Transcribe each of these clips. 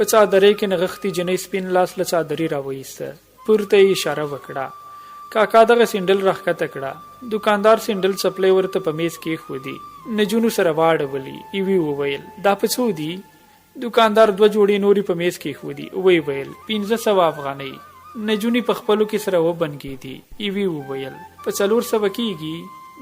په څادرۍ کې نغښتې جنۍ سپین لاس له څادرې راوایسته. پورته یې اشاره وکړه. کاکا دغه سینډل راښکته کړه. دوکاندار سینډل څپلۍ ورته په میز کېښودې. نجونو سره واړولې. یوې وویل دا په څو دي؟ دوکاندار 2 جوړې نورې په میز کېښودې. ویې ویل 1500 افغانۍ. نجونې په خپلو کې سره وبنګېدې. یوې وویل په 400 کېږي؟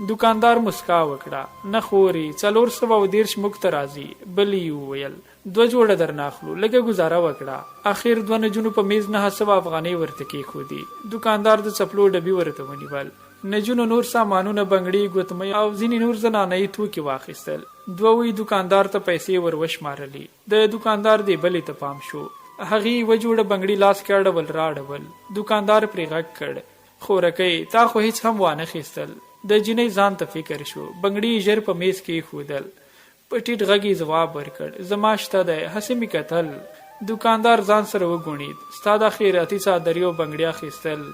دوکاندار مسکا وکړه. نه خورې 430 موږ ته راځي. بلې وویل 2 جوړه درنه اخلو، لږه ګزاره وکړه. اخر 2 نجونو په میز 900 افغانۍ ورته کېښودې. دوکاندار د څپلو ډبي ورته ونیول. نجونو نور سامانونه، بنګړي، ګوتمۍ او ځینې نور زنانه‌یي توکي واخیستل. 2 دوکاندار ته پیسې ور وشمارلې. د دوکاندار دی بلې ته پام شو. هغې 1 جوړه بنګړي لاس کې اړول راړول. دوکاندار پرې غږ کړ خورکۍ تا خو هیڅ هم وانه خیستل. د جنۍ ځان ته فکر شو. بنګړي ژر په میز کې ایښودل. په ټیټ غږ یې ځواب ورکړ زما شته دی، هسې مې کتل. دوکاندار ځان سره وګوڼېد. ستا دا خیراتي څادرې او بنګړي اخیستل.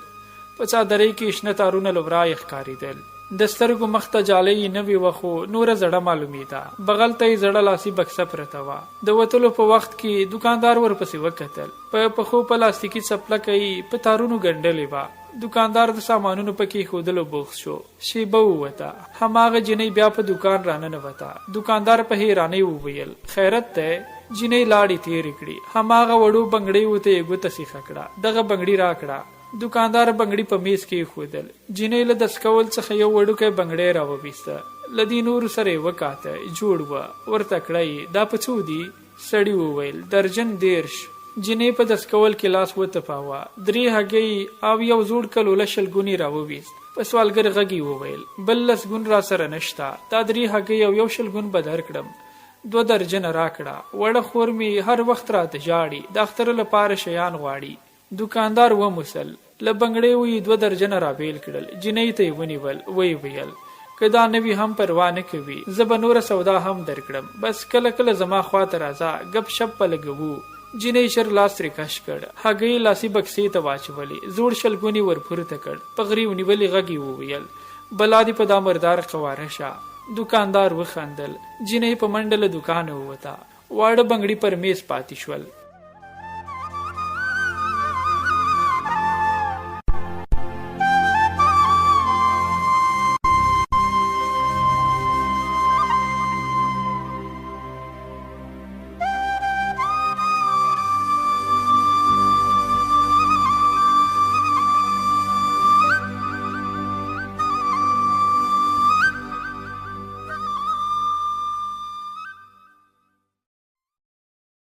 په څادرۍ کې شنه تارونه له ورایه ښکارېدل. د سترګو مخ ته جالۍ یې نه وې وخو نوره زړه معلومېده. بغل ته یې زړه لاسي بکسه پرته وه. د وتلو په وخت کې دوکاندار ورپسې وکتل. په پښو پلاستیکي څپلکه یې په تارونو ګنډلې وه. دوکاندار د سامانونو په کېښودلو بوخت شو. شیبه ووته. هماغه جنۍ بیا په دوکان راننوته. دوکاندار په حیرانۍ وویل خیرت دی؟ جنۍ لاړې تېرې کړې. هماغه وړو بنګړۍ ورته یې ګوته سیخه کړه. دغه بنګړي راکړه. دوکاندار بنګړي په میز کې ایښودل. جنۍ له دس کول څخه یو وړوکی بنګړی راوویسته. له دې نورو سره یې وکاته. جوړ وه. ورته کړه یې دا په څو دي؟ سړي وویل درجن 13. جنۍ په دس کول کې لاس وتپاوه. 3 هګۍ او یو زوړ کلوله شلګونی راوویست. په سوالګر غږ یې وویل بل 10 ګون را سره نشته. دا 3 هګۍ او یو شلګون به درکړم. 2 درجنه راکړه. وړه خور مې هر وخت راته ژاړي. د اختر لپاره شیان غواړي. دوکاندار وموسل. له بنګړۍ یې 2 درجنه رابیل کړل. جنۍ ته یې ونیول. ویې ویل که دا نوي هم پروا نه کوي زه به نوره سودا هم درکړم. بس کله کله زما خواته راځه ګپ شپ به لګوو. جنۍ شر لاس ترې کش کړ. هګۍ لاسي بکسې ته واچولې. زوړ شلګونی ورپورته کړ. په غري ونیولې غږ یې وویل بلا دې په دا مردار قواره شه. دوکاندار وخندل. جنۍ په منډه له دوکانه ووته. واړه بنګړي پر میز پاتې شول.